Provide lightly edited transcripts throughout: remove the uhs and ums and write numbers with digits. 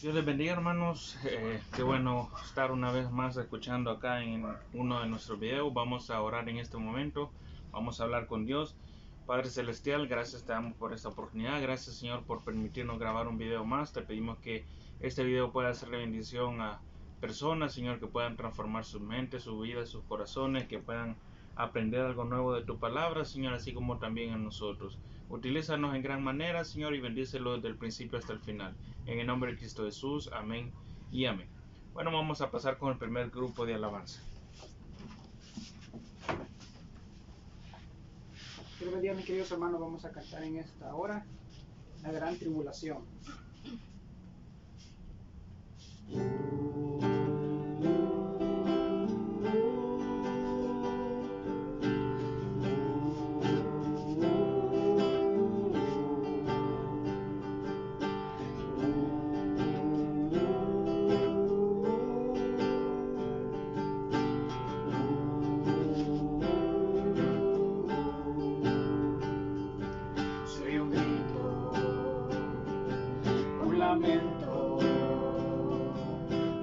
Dios les bendiga, hermanos. Qué bueno estar una vez más escuchando acá en uno de nuestros videos. Vamos a orar en este momento. Vamos a hablar con Dios. Padre Celestial, gracias te damos por esta oportunidad. Gracias, Señor, por permitirnos grabar un video más. Te pedimos que este video pueda hacerle bendición a personas, Señor, que puedan transformar su mente, su vida, sus corazones, que puedan aprender algo nuevo de tu palabra, Señor, así como también a nosotros. Utilízanos en gran manera, Señor, y bendícelo desde el principio hasta el final. En el nombre de Cristo Jesús, amén y amén. Bueno, vamos a pasar con el primer grupo de alabanza. Dios bendiga, mis queridos hermanos. Vamos a cantar en esta hora la gran tribulación.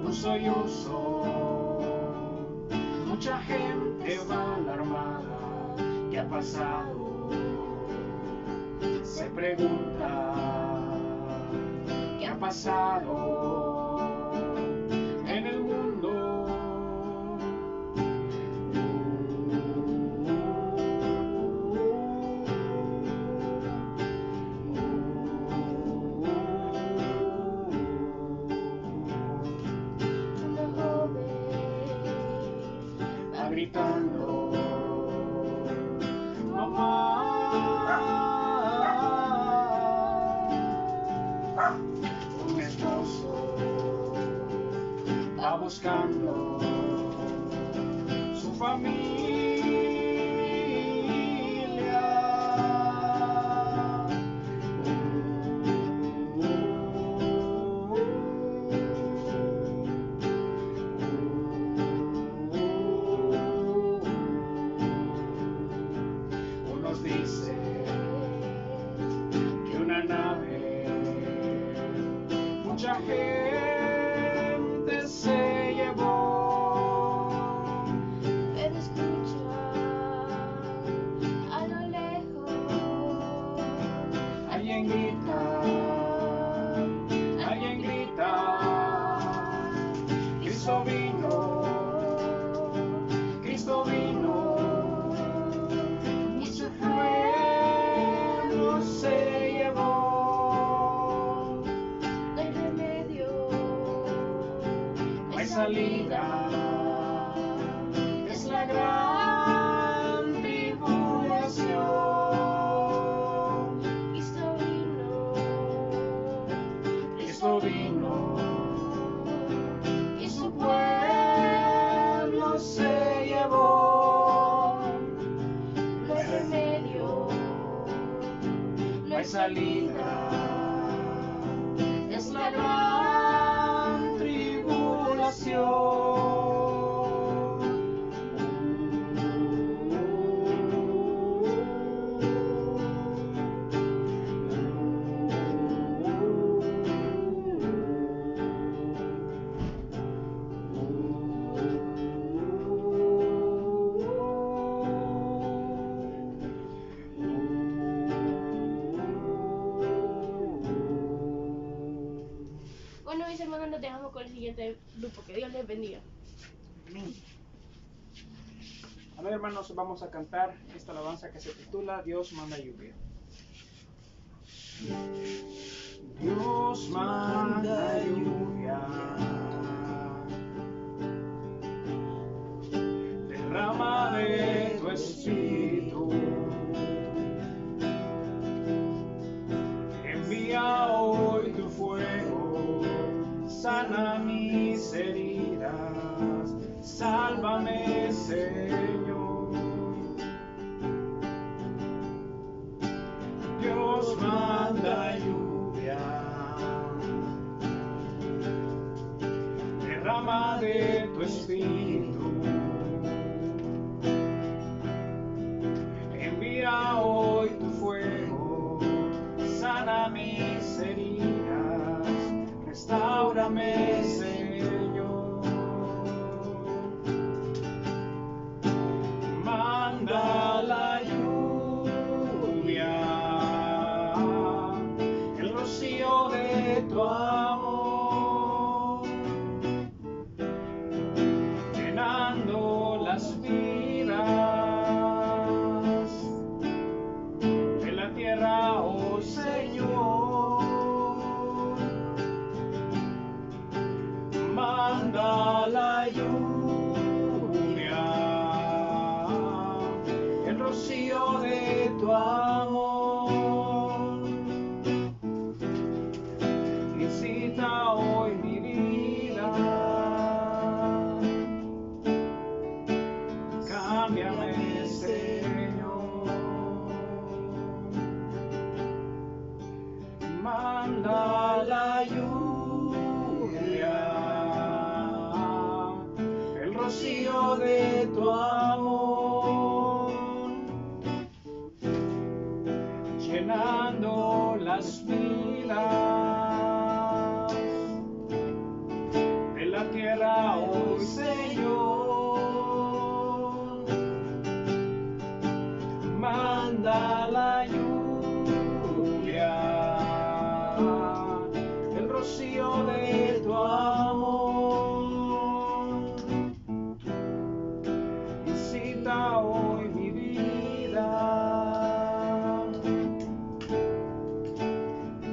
Un sollozo, mucha gente va alarmada. ¿Qué ha pasado? Se pregunta, ¿qué ha pasado en el mundo? Gritando, mamá, un esposo va buscando su familia. Dice que una nave, mucha gente se llevó. Pero escucha a lo lejos, alguien grita, Cristo vino, Cristo vino. Se llevó, no hay remedio, no hay salida, es la gran tribulación. Cristo vino, y su pueblo se llevó. no hay remedio, no hay salida, es la gran tribulación. Bueno, mis hermanos, nos dejamos con el siguiente grupo. Que Dios les bendiga. Amén. Amén, hermanos, vamos a cantar esta alabanza que se titula Dios manda lluvia. Dios manda lluvia, derrama de tu espíritu, envía hoy tu fuego, sana mis heridas, sálvame, Señor. Dios manda lluvia, derrama de tu espíritu, envía hoy tu fuego, sana mis heridas, restaura de tu amor, llenando las vidas de la tierra, oh Señor. Manda la lluvia, el rocío de tu amor. Visita hoy mi vida, cámbiame, Señor. Manda la lluvia, el rocío de tu amor, llenando las vidas de la tierra, hoy Señor. Manda la lluvia, el rocío de tu amor. Visita hoy mi vida,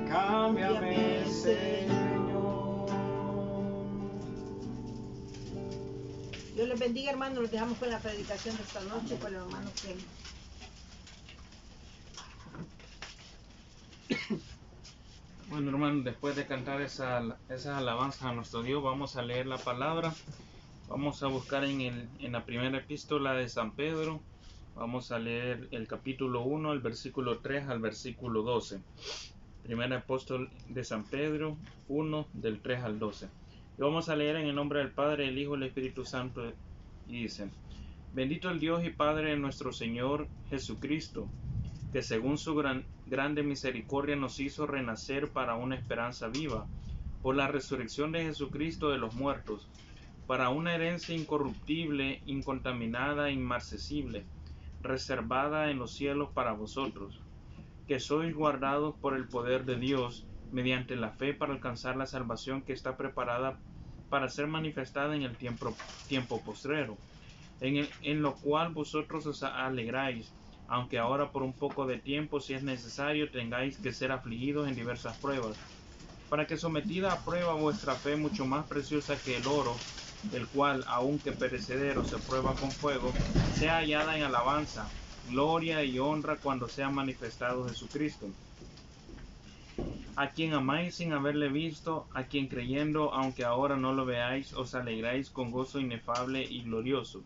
cámbiame, Señor. Dios les bendiga, hermanos. Los dejamos con la predicación de esta noche con el hermano Kelly. Bueno, hermanos, después de cantar esas alabanzas a nuestro Dios, vamos a leer la palabra. Vamos a buscar en la primera epístola de San Pedro. Vamos a leer el capítulo 1, el versículo 3 al versículo 12. Primera apóstol de San Pedro 1, del 3 al 12. Y vamos a leer en el nombre del Padre, el Hijo y el Espíritu Santo. Y dice: Bendito el Dios y Padre de nuestro Señor Jesucristo, que según su grande misericordia nos hizo renacer para una esperanza viva, por la resurrección de Jesucristo de los muertos, para una herencia incorruptible, incontaminada e inmarcesible, reservada en los cielos para vosotros, que sois guardados por el poder de Dios, mediante la fe para alcanzar la salvación que está preparada para ser manifestada en el tiempo postrero, en lo cual vosotros os alegráis, aunque ahora por un poco de tiempo, si es necesario, tengáis que ser afligidos en diversas pruebas, para que sometida a prueba vuestra fe, mucho más preciosa que el oro, el cual, aunque perecedero, se prueba con fuego, sea hallada en alabanza, gloria y honra cuando sea manifestado Jesucristo, a quien amáis sin haberle visto, a quien creyendo, aunque ahora no lo veáis, os alegráis con gozo inefable y glorioso,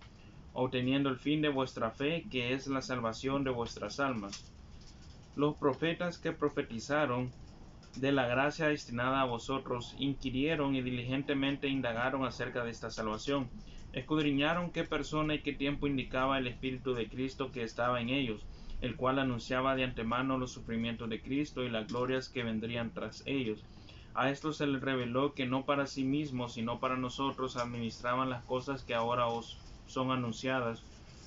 obteniendo el fin de vuestra fe, que es la salvación de vuestras almas. Los profetas que profetizaron de la gracia destinada a vosotros inquirieron y diligentemente indagaron acerca de esta salvación, escudriñaron qué persona y qué tiempo indicaba el Espíritu de Cristo que estaba en ellos, el cual anunciaba de antemano los sufrimientos de Cristo y las glorias que vendrían tras ellos. A esto se les reveló que no para sí mismos, sino para nosotros administraban las cosas que ahora os son anunciadas,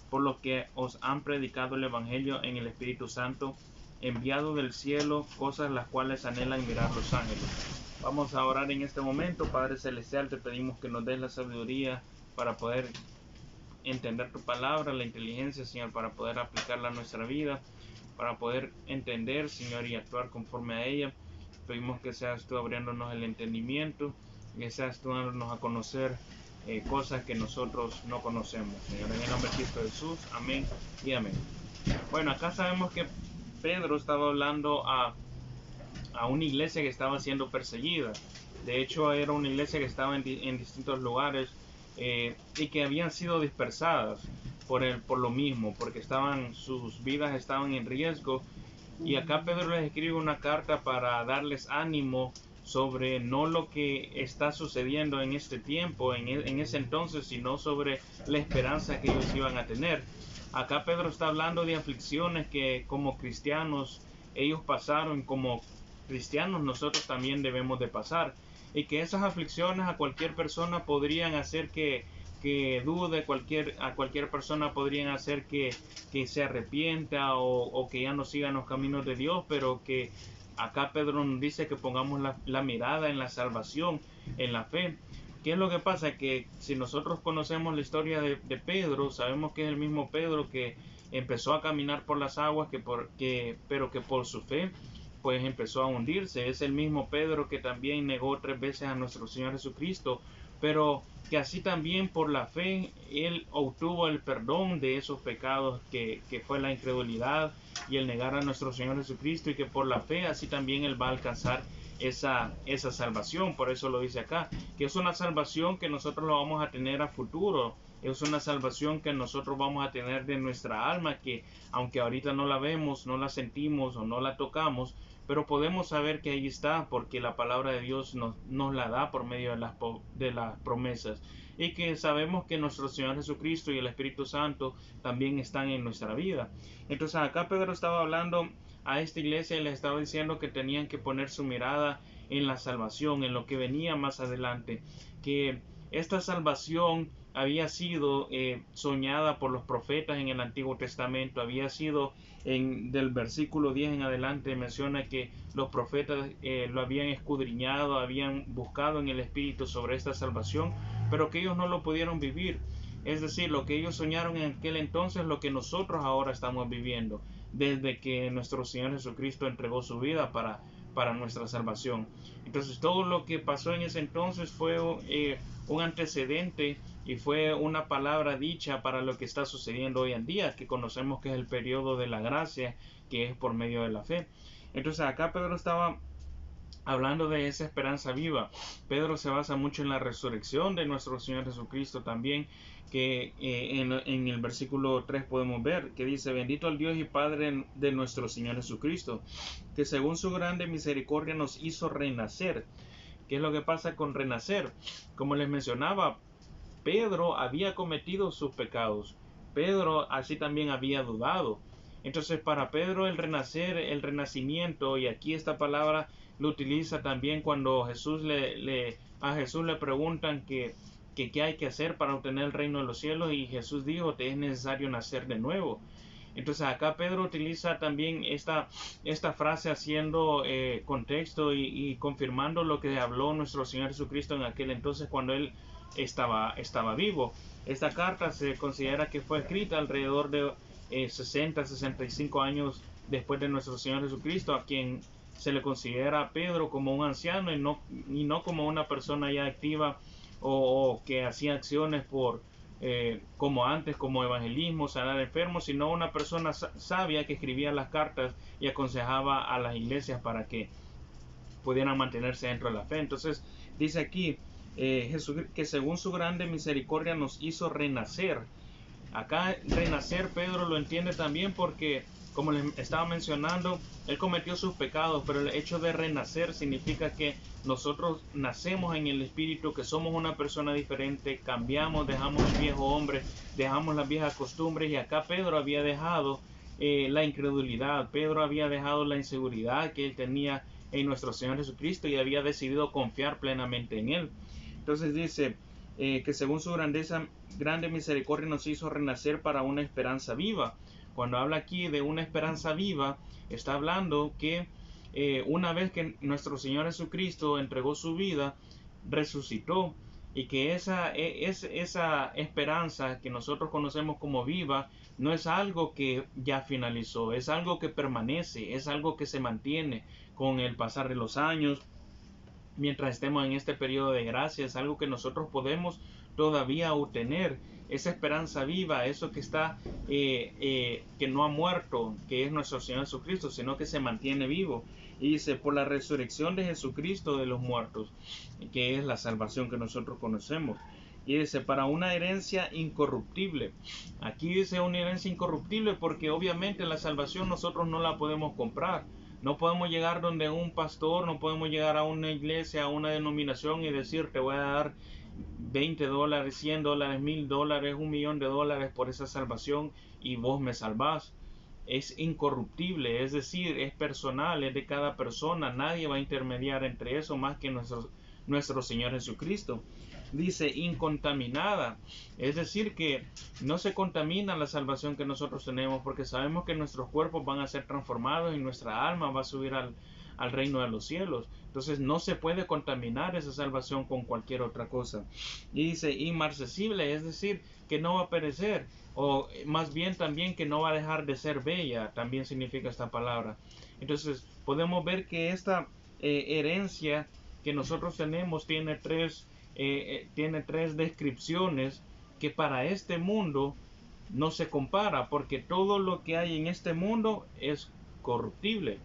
por lo que os han predicado el Evangelio en el Espíritu Santo, enviado del cielo, cosas las cuales anhelan mirar los ángeles. Vamos a orar en este momento. Padre Celestial, te pedimos que nos des la sabiduría para poder entender tu palabra, la inteligencia, Señor, para poder aplicarla a nuestra vida, para poder entender, Señor, y actuar conforme a ella. Pedimos que seas tú abriéndonos el entendimiento, que seas tú dándonos a conocer cosas que nosotros no conocemos, Señor, en el nombre de Cristo Jesús, amén y amén. Bueno, acá sabemos que Pedro estaba hablando a una iglesia que estaba siendo perseguida. De hecho, era una iglesia que estaba en distintos lugares y que habían sido dispersadas por lo mismo, porque sus vidas estaban en riesgo. Y acá Pedro les escribe una carta para darles ánimo sobre no lo que está sucediendo en este tiempo, en ese entonces, sino sobre la esperanza que ellos iban a tener. Acá Pedro está hablando de aflicciones que como cristianos ellos pasaron, como cristianos nosotros también debemos de pasar, y que esas aflicciones a cualquier persona podrían hacer que dude, a cualquier persona podrían hacer que se arrepienta o que ya no sigan los caminos de Dios, pero que acá Pedro nos dice que pongamos la mirada en la salvación, en la fe. ¿Qué es lo que pasa? Que si nosotros conocemos la historia de Pedro, sabemos que es el mismo Pedro que empezó a caminar por las aguas, pero que por su fe pues empezó a hundirse. Es el mismo Pedro que también negó 3 veces a nuestro Señor Jesucristo, pero que así también por la fe él obtuvo el perdón de esos pecados que fue la incredulidad y el negar a nuestro Señor Jesucristo, y que por la fe así también él va a alcanzar esa salvación. Por eso lo dice acá, que es una salvación que nosotros lo vamos a tener a futuro. Es una salvación que nosotros vamos a tener de nuestra alma, que aunque ahorita no la vemos, no la sentimos o no la tocamos, pero podemos saber que ahí está, porque la palabra de Dios nos la da por medio de las promesas, y que sabemos que nuestro Señor Jesucristo y el Espíritu Santo también están en nuestra vida. Entonces acá Pedro estaba hablando a esta iglesia y les estaba diciendo que tenían que poner su mirada en la salvación, en lo que venía más adelante, que esta salvación había sido soñada por los profetas en el Antiguo Testamento, había sido del versículo 10 en adelante menciona que los profetas lo habían escudriñado, habían buscado en el Espíritu sobre esta salvación, pero que ellos no lo pudieron vivir. Es decir, lo que ellos soñaron en aquel entonces, lo que nosotros ahora estamos viviendo, desde que nuestro Señor Jesucristo entregó su vida para nuestra salvación. Entonces todo lo que pasó en ese entonces fue un antecedente y fue una palabra dicha para lo que está sucediendo hoy en día, que conocemos que es el periodo de la gracia, que es por medio de la fe. Entonces acá Pedro estaba hablando de esa esperanza viva. Pedro se basa mucho en la resurrección de nuestro Señor Jesucristo también, que en el versículo 3 podemos ver que dice: bendito el Dios y Padre de nuestro Señor Jesucristo, que según su grande misericordia nos hizo renacer. ¿Qué es lo que pasa con renacer? Como les mencionaba, Pedro había cometido sus pecados. Pedro así también había dudado. Entonces para Pedro el renacer, el renacimiento, y aquí esta palabra lo utiliza también cuando a Jesús le preguntan que qué hay que hacer para obtener el reino de los cielos, y Jesús dijo: te es necesario nacer de nuevo. Entonces acá Pedro utiliza también esta frase haciendo contexto y confirmando lo que habló nuestro Señor Jesucristo en aquel entonces cuando él estaba vivo. Esta carta se considera que fue escrita alrededor de 65 años después de nuestro Señor Jesucristo, a quien se le considera a Pedro como un anciano y no como una persona ya activa o que hacía acciones como antes, como evangelismo, sanar enfermos, sino una persona sabia que escribía las cartas y aconsejaba a las iglesias para que pudieran mantenerse dentro de la fe. Entonces dice aquí Jesús que según su grande misericordia nos hizo renacer. Acá renacer Pedro lo entiende también porque, como les estaba mencionando, él cometió sus pecados, pero el hecho de renacer significa que nosotros nacemos en el Espíritu, que somos una persona diferente, cambiamos, dejamos el viejo hombre, dejamos las viejas costumbres, y acá Pedro había dejado la incredulidad, Pedro había dejado la inseguridad que él tenía en nuestro Señor Jesucristo y había decidido confiar plenamente en él. Entonces dice que según su grande misericordia nos hizo renacer para una esperanza viva. Cuando habla aquí de una esperanza viva, está hablando que una vez que nuestro Señor Jesucristo entregó su vida, resucitó, y que esa esperanza que nosotros conocemos como viva no es algo que ya finalizó, es algo que permanece, es algo que se mantiene con el pasar de los años. Mientras estemos en este periodo de gracia, es algo que nosotros podemos todavía obtener, esa esperanza viva, eso que está que no ha muerto, que es nuestro Señor Jesucristo, sino que se mantiene vivo. Y dice: por la resurrección de Jesucristo de los muertos, que es la salvación que nosotros conocemos. Y dice: para una herencia incorruptible. Aquí dice una herencia incorruptible porque obviamente la salvación nosotros no la podemos comprar. No podemos llegar donde un pastor, no podemos llegar a una iglesia, a una denominación y decir: te voy a dar $20, $100, $1,000, $1,000,000 por esa salvación y vos me salvás. Es incorruptible, es decir, es personal, es de cada persona. Nadie va a intermediar entre eso más que nuestro Señor Jesucristo. Dice incontaminada, es decir que no se contamina la salvación que nosotros tenemos, porque sabemos que nuestros cuerpos van a ser transformados y nuestra alma va a subir al reino de los cielos. Entonces no se puede contaminar esa salvación con cualquier otra cosa. Y dice inmarcesible, es decir, que no va a perecer, o más bien también que no va a dejar de ser bella, también significa esta palabra. Entonces podemos ver que esta herencia que nosotros tenemos tiene tres descripciones que para este mundo no se compara, porque todo lo que hay en este mundo es corruptible.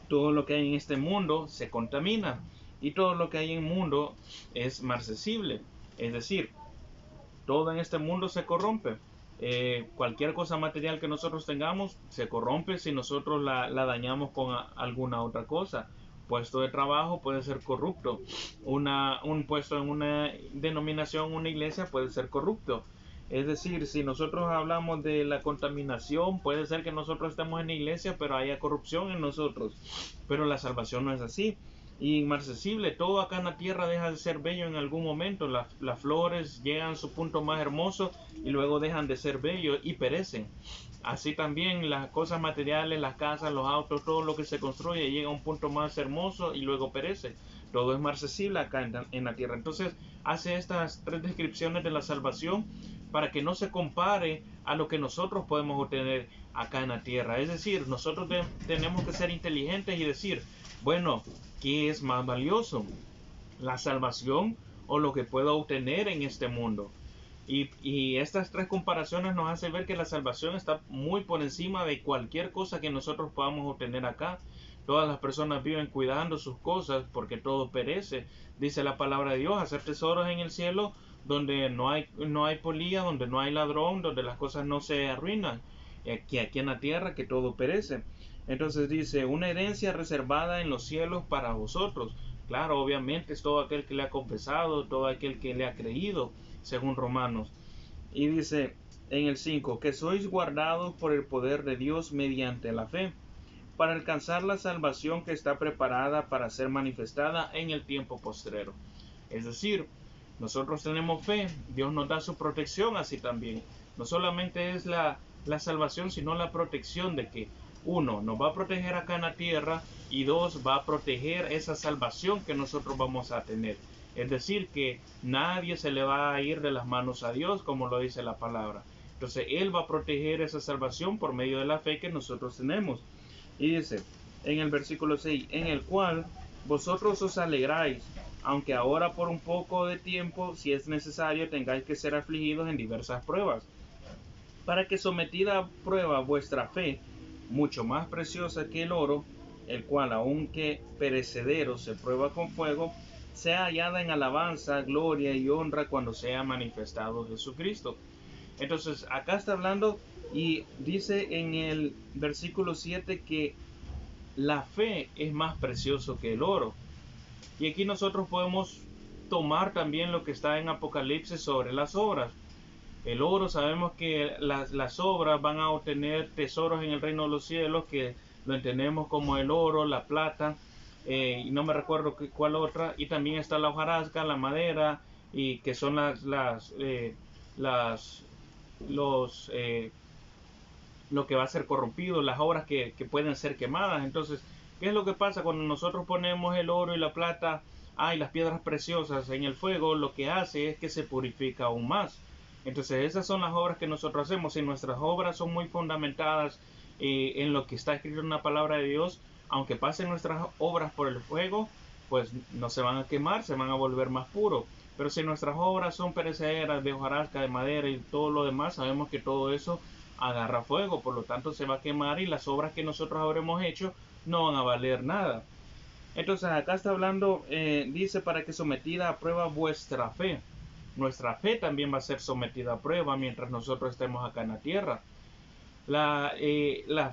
Todo lo que hay en este mundo se contamina y todo lo que hay en el mundo es marcesible. Es decir, todo en este mundo se corrompe. Cualquier cosa material que nosotros tengamos se corrompe si nosotros la dañamos con alguna otra cosa. Puesto de trabajo puede ser corrupto. Un puesto en una denominación, una iglesia puede ser corrupto. Es decir, si nosotros hablamos de la contaminación, puede ser que nosotros estemos en la iglesia, pero haya corrupción en nosotros. Pero la salvación no es así. Y inmarcesible, todo acá en la tierra deja de ser bello en algún momento. Las flores llegan a su punto más hermoso y luego dejan de ser bellos y perecen. Así también las cosas materiales, las casas, los autos, todo lo que se construye llega a un punto más hermoso y luego perece. Todo es marcesible acá en la tierra. Entonces hace estas tres descripciones de la salvación para que no se compare a lo que nosotros podemos obtener acá en la tierra. Es decir, nosotros tenemos que ser inteligentes y decir, bueno, ¿qué es más valioso? ¿La salvación o lo que puedo obtener en este mundo? Y estas tres comparaciones nos hacen ver que la salvación está muy por encima de cualquier cosa que nosotros podamos obtener acá. Todas las personas viven cuidando sus cosas porque todo perece. Dice la palabra de Dios, hacer tesoros en el cielo donde no hay polilla, donde no hay ladrón, donde las cosas no se arruinan. Aquí en la tierra que todo perece. Entonces dice, una herencia reservada en los cielos para vosotros. Claro, obviamente es todo aquel que le ha confesado, todo aquel que le ha creído, según Romanos. Y dice en el 5, que sois guardados por el poder de Dios mediante la fe, para alcanzar la salvación que está preparada para ser manifestada en el tiempo postrero. Es decir, nosotros tenemos fe, Dios nos da su protección así también. No solamente es la salvación, sino la protección de que, uno, nos va a proteger acá en la tierra y dos, va a proteger esa salvación que nosotros vamos a tener. Es decir, que nadie se le va a ir de las manos a Dios, como lo dice la palabra. Entonces, Él va a proteger esa salvación por medio de la fe que nosotros tenemos. Y dice, en el versículo 6, en el cual vosotros os alegráis, aunque ahora por un poco de tiempo, si es necesario, tengáis que ser afligidos en diversas pruebas, para que sometida a prueba vuestra fe, mucho más preciosa que el oro, el cual aunque perecedero se prueba con fuego, sea hallada en alabanza, gloria y honra cuando sea manifestado Jesucristo. Entonces acá está hablando y dice en el versículo 7 que la fe es más precioso que el oro. Y aquí nosotros podemos tomar también lo que está en Apocalipsis sobre las obras. El oro, sabemos que las obras van a obtener tesoros en el reino de los cielos, que lo entendemos como el oro, la plata, y no me recuerdo cuál otra, y también está la hojarasca, la madera, y que son lo que va a ser corrompido, las obras que pueden ser quemadas. Entonces, ¿qué es lo que pasa cuando nosotros ponemos el oro y la plata y las piedras preciosas en el fuego? Lo que hace es que se purifica aún más. Entonces esas son las obras que nosotros hacemos. Si nuestras obras son muy fundamentadas en lo que está escrito en la palabra de Dios, aunque pasen nuestras obras por el fuego, pues no se van a quemar, se van a volver más puros. Pero si nuestras obras son perecederas, de hojarasca, de madera y todo lo demás, sabemos que todo eso agarra fuego, por lo tanto se va a quemar y las obras que nosotros habremos hecho no van a valer nada. Entonces acá está hablando, dice, para que sometida a prueba vuestra fe. Nuestra fe también va a ser sometida a prueba mientras nosotros estemos acá en la tierra. La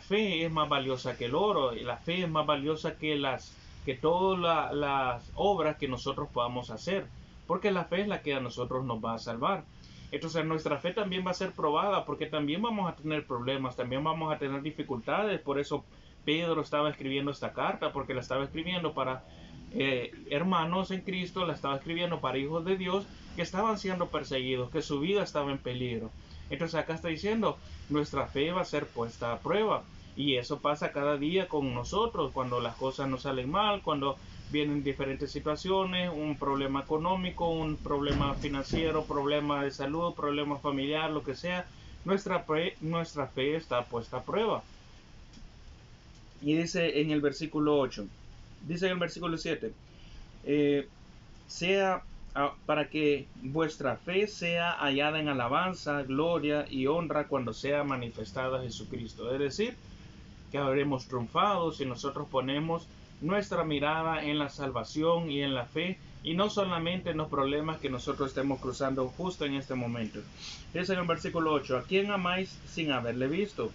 fe es más valiosa que el oro, y la fe es más valiosa que todas las obras que nosotros podamos hacer, porque la fe es la que a nosotros nos va a salvar. Entonces nuestra fe también va a ser probada, porque también vamos a tener problemas, también vamos a tener dificultades. Por eso Pedro estaba escribiendo esta carta, porque la estaba escribiendo para hermanos en Cristo, la estaba escribiendo para hijos de Dios que estaban siendo perseguidos, que su vida estaba en peligro. Entonces acá está diciendo, nuestra fe va a ser puesta a prueba. Y eso pasa cada día con nosotros, cuando las cosas nos salen mal, cuando vienen diferentes situaciones, un problema económico, un problema financiero, problema de salud, problema familiar, lo que sea, nuestra fe está puesta a prueba. Y dice en el versículo 8, dice en el versículo 7, para que vuestra fe sea hallada en alabanza, gloria y honra cuando sea manifestada Jesucristo. Es decir, que habremos triunfado si nosotros ponemos nuestra mirada en la salvación y en la fe, y no solamente en los problemas que nosotros estemos cruzando justo en este momento. Dice en el versículo 8, ¿a quién amáis sin haberle visto?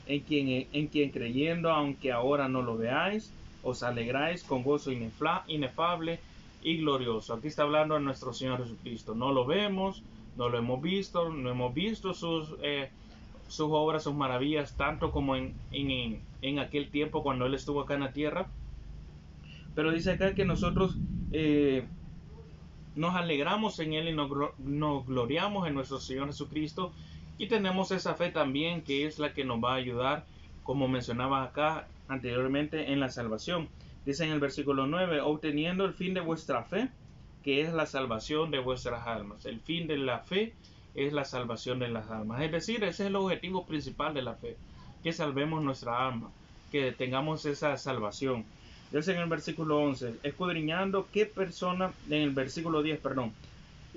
En quien creyendo, aunque ahora no lo veáis, os alegráis con gozo inefable y glorioso. Aquí está hablando de nuestro Señor Jesucristo. No lo vemos, no lo hemos visto, no hemos visto sus obras, sus maravillas, tanto como en aquel tiempo cuando Él estuvo acá en la tierra. Pero dice acá que nosotros nos alegramos en Él y nos gloriamos en nuestro Señor Jesucristo, y tenemos esa fe también, que es la que nos va a ayudar, como mencionaba acá anteriormente, en la salvación. Dice en el versículo 9, obteniendo el fin de vuestra fe, que es la salvación de vuestras almas. El fin de la fe es la salvación de las almas. Es decir, ese es el objetivo principal de la fe, que salvemos nuestra alma, que tengamos esa salvación. Dice en el versículo 11, escudriñando qué persona, en el versículo 10, perdón,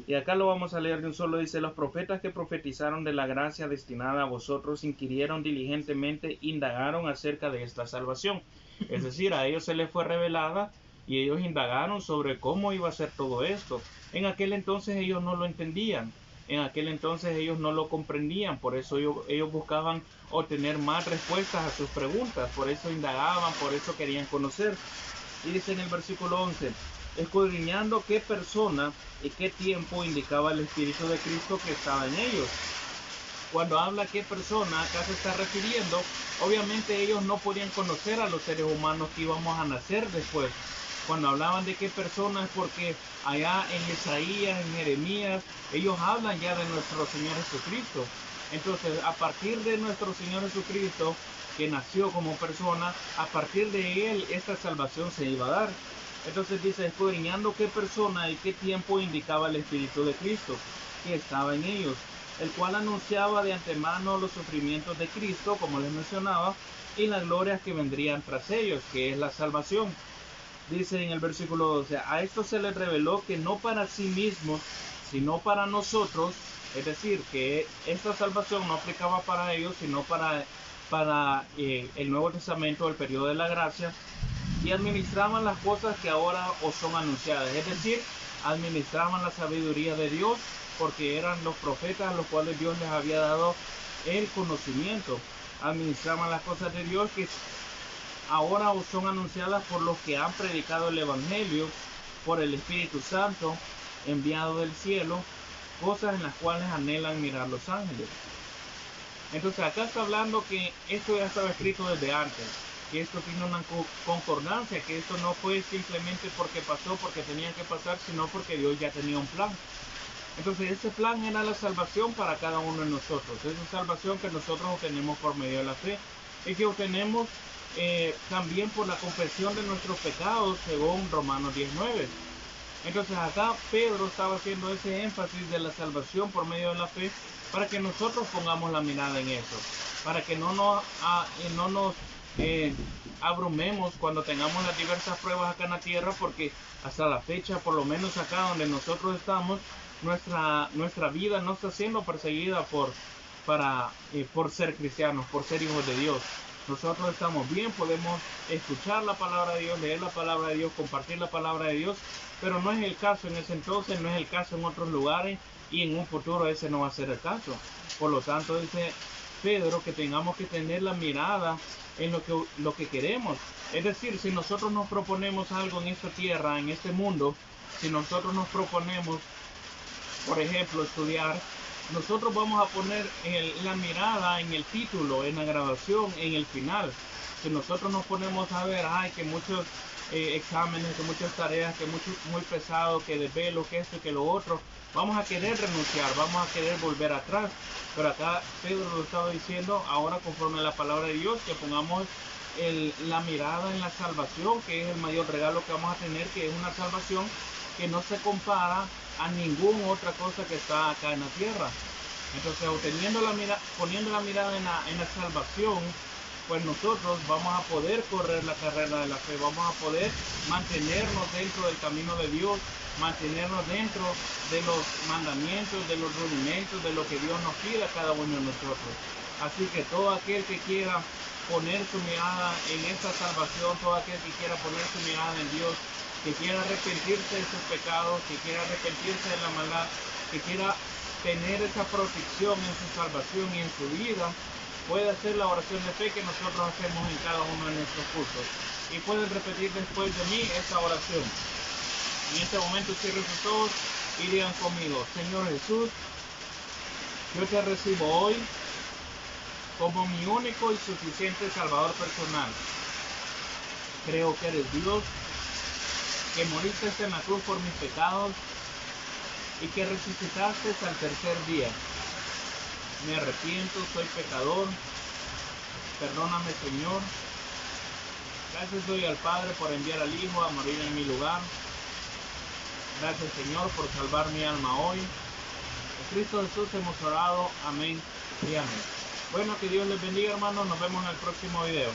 y acá lo vamos a leer de un solo, dice, los profetas que profetizaron de la gracia destinada a vosotros inquirieron diligentemente, indagaron acerca de esta salvación. Es decir, a ellos se les fue revelada y ellos indagaron sobre cómo iba a ser todo esto. En aquel entonces ellos no lo entendían, en aquel entonces ellos no lo comprendían, por eso ellos buscaban obtener más respuestas a sus preguntas, por eso indagaban, por eso querían conocer. Y dice en el versículo 11, escudriñando qué persona y qué tiempo indicaba el Espíritu de Cristo que estaba en ellos. Cuando habla qué persona, acá se está refiriendo, obviamente ellos no podían conocer a los seres humanos que íbamos a nacer después. Cuando hablaban de qué persona es porque allá en Isaías, en Jeremías, ellos hablan ya de nuestro Señor Jesucristo. Entonces, a partir de nuestro Señor Jesucristo, que nació como persona, a partir de Él esta salvación se iba a dar. Entonces dice, escudriñando qué persona y qué tiempo indicaba el Espíritu de Cristo que estaba en ellos, el cual anunciaba de antemano los sufrimientos de Cristo, como les mencionaba, y las glorias que vendrían tras ellos, que es la salvación. Dice en el versículo 12, a esto se les reveló que no para sí mismos, sino para nosotros, es decir, que esta salvación no aplicaba para ellos, sino para el Nuevo Testamento, el periodo de la gracia, y administraban las cosas que ahora os son anunciadas, es decir, administraban la sabiduría de Dios, porque eran los profetas a los cuales Dios les había dado el conocimiento. Administraban las cosas de Dios que ahora os son anunciadas por los que han predicado el Evangelio, por el Espíritu Santo enviado del cielo, cosas en las cuales anhelan mirar los ángeles. Entonces acá está hablando que esto ya estaba escrito desde antes, que esto tiene una concordancia, que esto no fue simplemente porque pasó, porque tenía que pasar, sino porque Dios ya tenía un plan. Entonces ese plan era la salvación para cada uno de nosotros, esa salvación que nosotros obtenemos por medio de la fe y que obtenemos también por la confesión de nuestros pecados, según Romanos 19. Entonces acá Pedro estaba haciendo ese énfasis de la salvación por medio de la fe para que nosotros pongamos la mirada en eso, para que no nos abrumemos cuando tengamos las diversas pruebas acá en la tierra, porque hasta la fecha, por lo menos acá donde nosotros estamos, nuestra vida no está siendo perseguida por ser cristianos, por ser hijos de Dios. Nosotros estamos bien, podemos escuchar la palabra de Dios, leer la palabra de Dios, compartir la palabra de Dios, pero no es el caso en ese entonces, no es el caso en otros lugares, y en un futuro ese no va a ser el caso. Por lo tanto, dice Pedro que tengamos que tener la mirada en lo que queremos. Es decir, si nosotros nos proponemos algo en esta tierra, en este mundo, si nosotros nos proponemos, por ejemplo, estudiar nosotros vamos a poner la mirada en el título, en la grabación, en el final. Si nosotros nos ponemos a ver, ay, que muchos exámenes, que muchas tareas, que muy pesado, que desvelo, que esto y que lo otro, vamos a querer renunciar, vamos a querer volver atrás. Pero acá Pedro lo estaba diciendo, ahora conforme a la palabra de Dios, que pongamos la mirada en la salvación, que es el mayor regalo que vamos a tener, que es una salvación que no se compara a ninguna otra cosa que está acá en la tierra. Entonces, poniendo la mirada en la salvación, pues nosotros vamos a poder correr la carrera de la fe, vamos a poder mantenernos dentro del camino de Dios, mantenernos dentro de los mandamientos, de los rudimentos, de lo que Dios nos pide a cada uno de nosotros. Así que todo aquel que quiera poner su mirada en esta salvación, todo aquel que quiera poner su mirada en Dios, que quiera arrepentirse de sus pecados, que quiera arrepentirse de la maldad, que quiera tener esa protección en su salvación y en su vida, puede hacer la oración de fe que nosotros hacemos en cada uno de nuestros cursos. Y pueden repetir después de mí esta oración. En este momento cierren sus ojos y digan conmigo: Señor Jesús, yo te recibo hoy como mi único y suficiente Salvador personal. Creo que eres Dios, que moriste en la cruz por mis pecados y que resucitaste al tercer día. Me arrepiento, soy pecador. Perdóname, Señor. Gracias doy al Padre por enviar al Hijo a morir en mi lugar. Gracias, Señor, por salvar mi alma hoy. En Cristo Jesús hemos orado. Amén y amén. Bueno, que Dios les bendiga, hermanos. Nos vemos en el próximo video.